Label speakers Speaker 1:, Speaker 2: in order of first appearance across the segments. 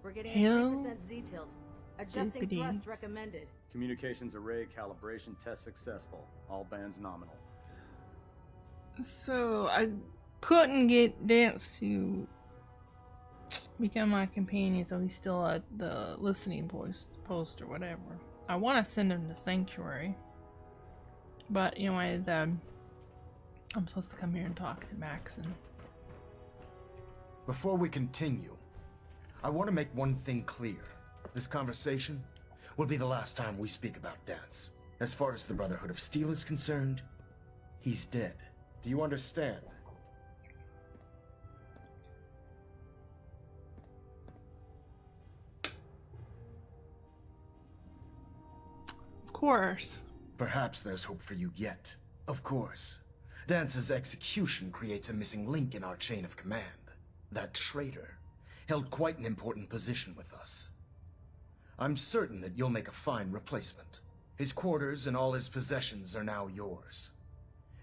Speaker 1: We're getting a 3% Z-tilt. Adjusting thrust recommended.
Speaker 2: Communications array calibration test successful. All bands nominal.
Speaker 3: So I couldn't get Dance to become my companion, so he's still at the listening post or whatever. I want to send him to Sanctuary, but anyway, I'm supposed to come here and talk to Maxon.
Speaker 4: Before we continue, I want to make one thing clear. This conversation will be the last time we speak about Dance. As far as the Brotherhood of Steel is concerned, he's dead. Do you understand?
Speaker 3: Of course.
Speaker 4: Perhaps there's hope for you yet. Of course. Dance's execution creates a missing link in our chain of command. That traitor held quite an important position with us. I'm certain that you'll make a fine replacement. His quarters and all his possessions are now yours,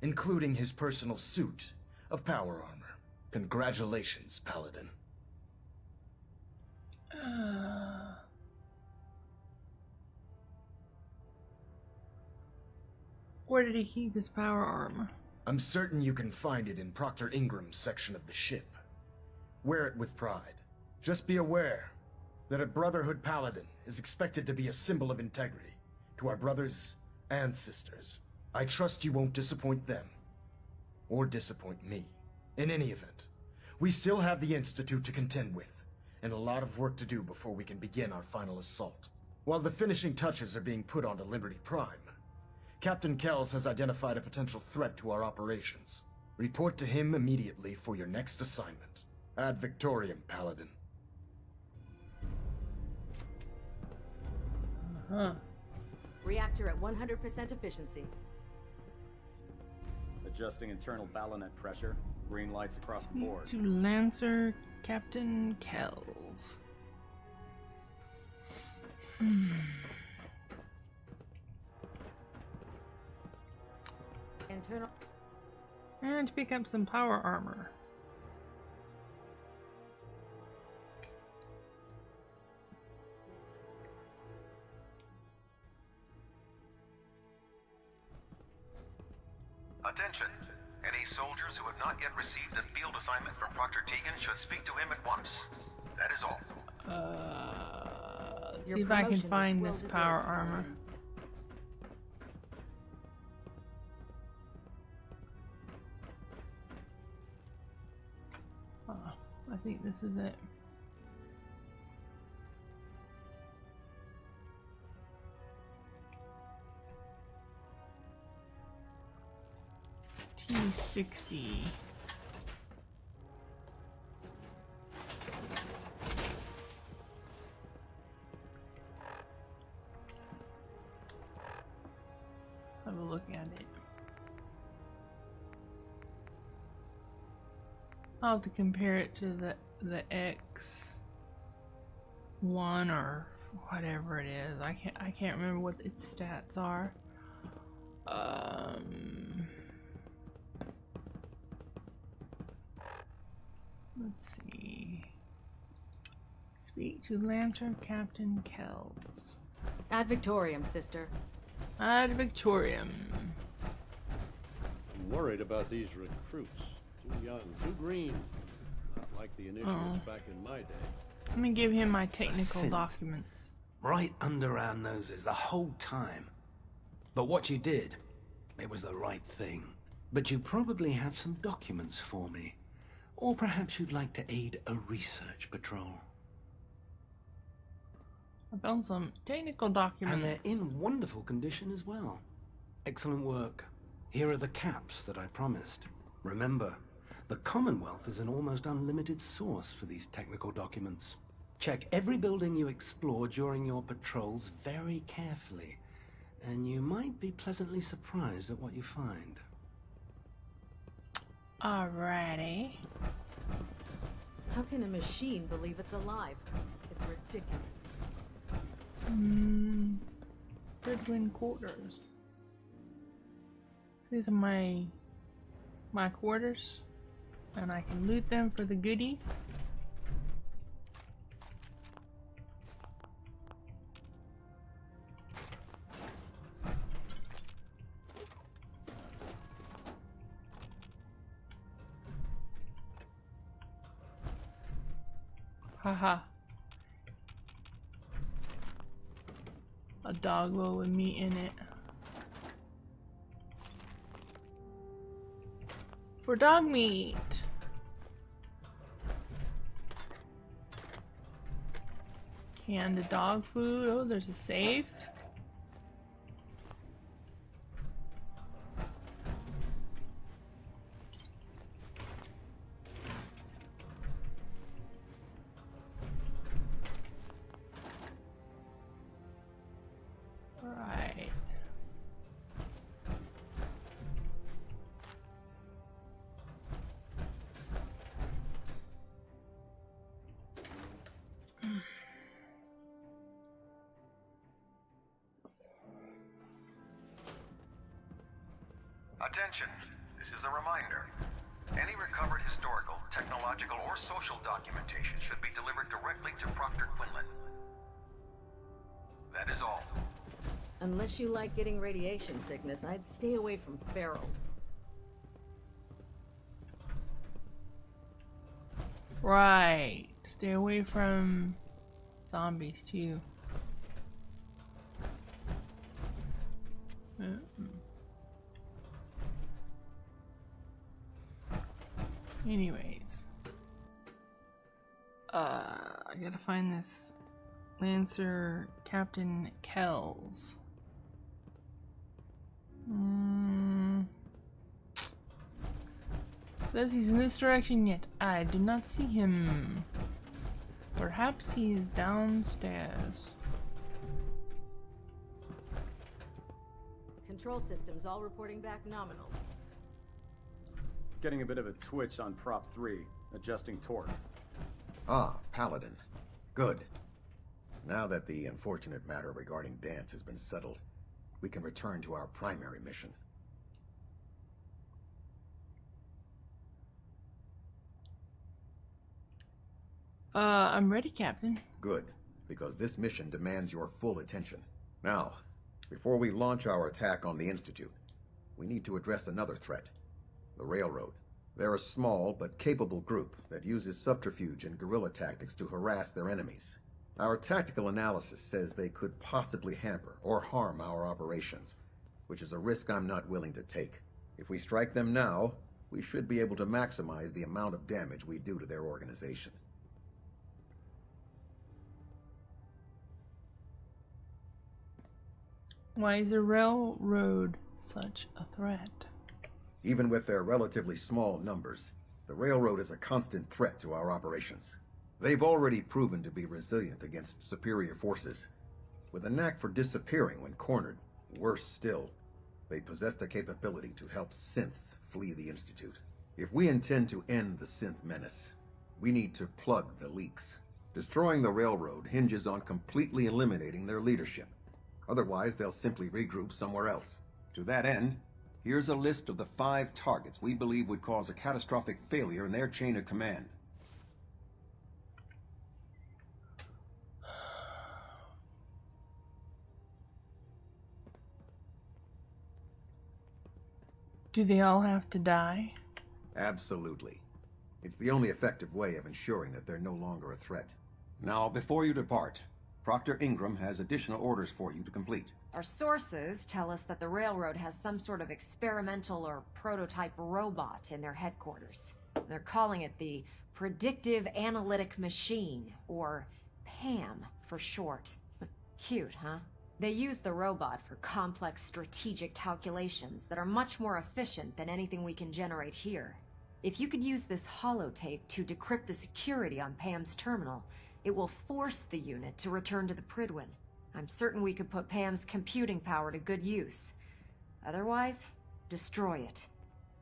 Speaker 4: including his personal suit of power armor. Congratulations, Paladin.
Speaker 3: Where did he keep his power armor?
Speaker 4: I'm certain you can find it in Proctor Ingram's section of the ship. Wear it with pride. Just be aware that a Brotherhood Paladin is expected to be a symbol of integrity to our brothers and sisters. I trust you won't disappoint them, or disappoint me. In any event, we still have the Institute to contend with, and a lot of work to do before we can begin our final assault. While the finishing touches are being put onto Liberty Prime, Captain Kells has identified a potential threat to our operations. Report to him immediately for your next assignment. Ad Victoriam, Paladin.
Speaker 1: Reactor at 100% efficiency.
Speaker 2: Adjusting internal ballonet pressure. Green lights across the board.
Speaker 3: To Lancer Captain Kells.
Speaker 1: Internal.
Speaker 3: And to pick up some power armor.
Speaker 5: Attention! Any soldiers who have not yet received a field assignment from Proctor Tegan should speak to him at once. That is all.
Speaker 3: Let's see if I can find this power armor. I think this is it. T60. Have a look at it. I'll have to compare it to the X1 or whatever it is. I can't remember what its stats are. Let's see. Speak to Lancer Captain Kells.
Speaker 1: Ad Victoriam, sister.
Speaker 3: Ad Victoriam.
Speaker 6: I'm worried about these recruits. Too young, too green. Not like the initiates back in my day.
Speaker 3: Let me give him my technical documents.
Speaker 7: Right under our noses the whole time. But what you did, it was the right thing. But you probably have some documents for me. Or perhaps you'd like to aid a research patrol.
Speaker 3: I found some technical documents.
Speaker 7: And they're in wonderful condition as well. Excellent work. Here are the caps that I promised. Remember, the Commonwealth is an almost unlimited source for these technical documents. Check every building you explore during your patrols very carefully, and you might be pleasantly surprised at what you find.
Speaker 3: Alrighty.
Speaker 1: How can a machine believe it's alive? It's ridiculous.
Speaker 3: Goodwin quarters. These are my quarters, and I can loot them for the goodies. Haha. A dog roll with meat in it. For dog meat. Canned dog food. Oh, there's a safe. Right.
Speaker 5: Attention, this is a reminder. Any recovered historical, technological, or social documentation should be delivered directly to Proctor Quinlan. That is all.
Speaker 1: Unless you like getting radiation sickness, I'd stay away from ferals.
Speaker 3: Right. Stay away from zombies too. Anyways. I gotta find this Lancer Captain Kells. Says he's in this direction, yet I do not see him. Perhaps he is downstairs.
Speaker 1: Control systems all reporting back nominal.
Speaker 2: Getting a bit of a twitch on Prop 3, adjusting torque.
Speaker 8: Ah, Paladin. Good. Now that the unfortunate matter regarding Dance has been settled, we can return to our primary mission.
Speaker 3: I'm ready, Captain.
Speaker 8: Good, because this mission demands your full attention. Now, before we launch our attack on the Institute, we need to address another threat. The Railroad. They're a small but capable group that uses subterfuge and guerrilla tactics to harass their enemies. Our tactical analysis says they could possibly hamper or harm our operations, which is a risk I'm not willing to take. If we strike them now, we should be able to maximize the amount of damage we do to their organization.
Speaker 3: Why is the railroad such a threat?
Speaker 8: Even with their relatively small numbers, the Railroad is a constant threat to our operations. They've already proven to be resilient against superior forces, with a knack for disappearing when cornered. Worse still, they possess the capability to help synths flee the Institute. If we intend to end the synth menace, we need to plug the leaks. Destroying the Railroad hinges on completely eliminating their leadership. Otherwise, they'll simply regroup somewhere else. To that end, here's a list of the 5 targets we believe would cause a catastrophic failure in their chain of command.
Speaker 3: Do they all have to die?
Speaker 8: Absolutely. It's the only effective way of ensuring that they're no longer a threat. Now, before you depart, Proctor Ingram has additional orders for you to complete.
Speaker 9: Our sources tell us that the Railroad has some sort of experimental or prototype robot in their headquarters. They're calling it the Predictive Analytic Machine, or PAM for short. Cute, huh? They use the robot for complex strategic calculations that are much more efficient than anything we can generate here. If you could use this holotape to decrypt the security on PAM's terminal, it will force the unit to return to the Pridwin. I'm certain we could put PAM's computing power to good use. Otherwise, destroy it.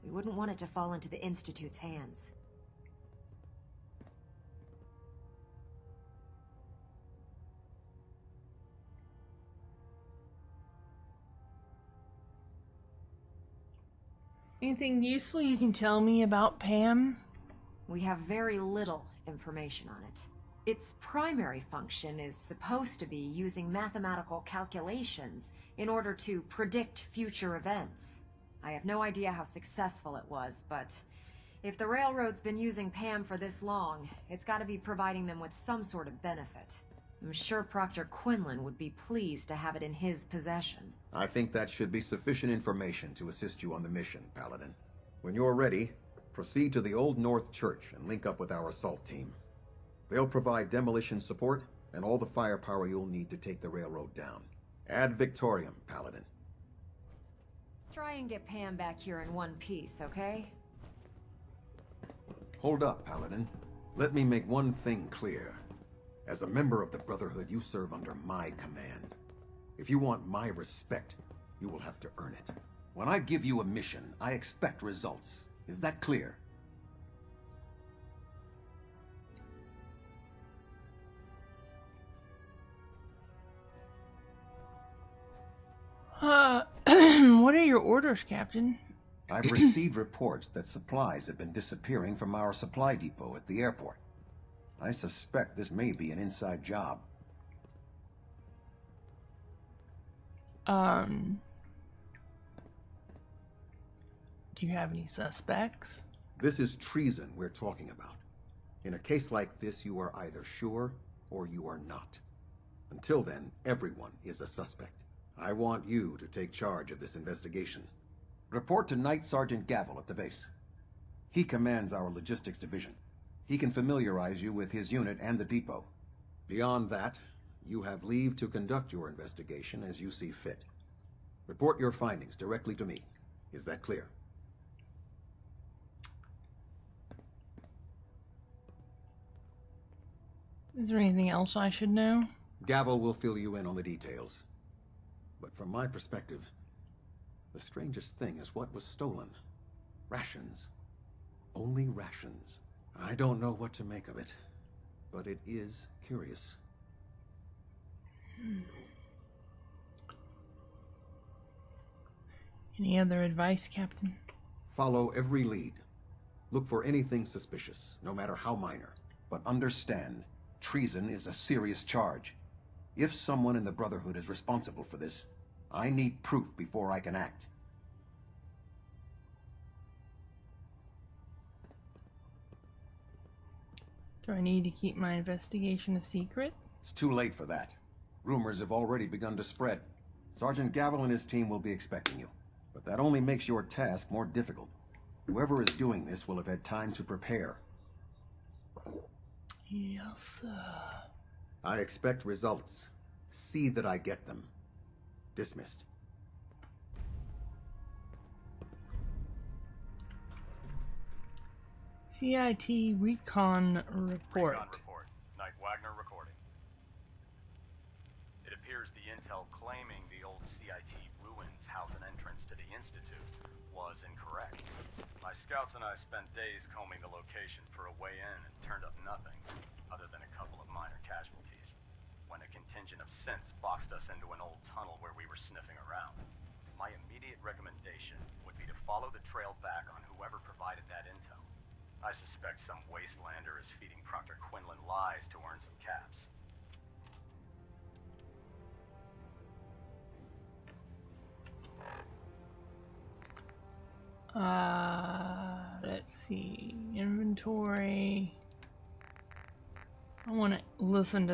Speaker 9: We wouldn't want it to fall into the Institute's hands.
Speaker 3: Anything useful you can tell me about PAM?
Speaker 9: We have very little information on it. Its primary function is supposed to be using mathematical calculations in order to predict future events. I have no idea how successful it was, but If the railroad's been using Pam for this long, it's gotta be providing them with some sort of benefit. I'm sure Proctor Quinlan would be pleased to have it in his possession.
Speaker 8: I think that should be sufficient information to assist you on the mission, Paladin. When you're ready, proceed to the Old North Church and link up with our assault team. They'll provide demolition support and all the firepower you'll need to take the railroad down. Ad Victoriam, Paladin.
Speaker 9: Try and get Pam back here in one piece, okay?
Speaker 8: Hold up, Paladin. Let me make one thing clear. As a member of the Brotherhood, you serve under my command. If you want my respect, you will have to earn it. When I give you a mission, I expect results. Is that clear?
Speaker 3: What are your orders, Captain?
Speaker 8: I've received reports that supplies have been disappearing from our supply depot at the airport. I suspect this may be an inside job.
Speaker 3: Do you have any suspects?
Speaker 8: This is treason we're talking about. In a case like this, you are either sure or you are not. Until then, everyone is a suspect. I want you to take charge of this investigation. Report to Night Sergeant Gavel at the base. He commands our logistics division. He can familiarize you with his unit and the depot. Beyond that, you have leave to conduct your investigation as you see fit. Report your findings directly to me. Is that clear?
Speaker 3: Is there anything else I should know?
Speaker 8: Gavel will fill you in on the details. But from my perspective, the strangest thing is what was stolen. Rations. Only rations. I don't know what to make of it, but it is curious.
Speaker 3: Any other advice, Captain?
Speaker 8: Follow every lead. Look for anything suspicious, no matter how minor. But understand, treason is a serious charge. If someone in the Brotherhood is responsible for this, I need proof before I can act.
Speaker 3: Do I need to keep my investigation a secret?
Speaker 8: It's too late for that. Rumors have already begun to spread. Sergeant Gavel and his team will be expecting you. But that only makes your task more difficult. Whoever is doing this will have had time to prepare.
Speaker 3: Yes, sir.
Speaker 8: I expect results. See that I get them. Dismissed.
Speaker 3: CIT Recon Report.
Speaker 2: Recon report. Knight Wagner recording. It appears the intel claiming the old CIT ruins house an entrance to the Institute was incorrect. My scouts and I spent days combing the location for a way in and turned up nothing, other than a couple of minor casualties. When a contingent of synths boxed us into an old tunnel where we were sniffing around. My immediate recommendation would be to follow the trail back on whoever provided that intel. I suspect some wastelander is feeding Proctor Quinlan lies to earn some caps.
Speaker 3: Let's see. Inventory. I want to listen to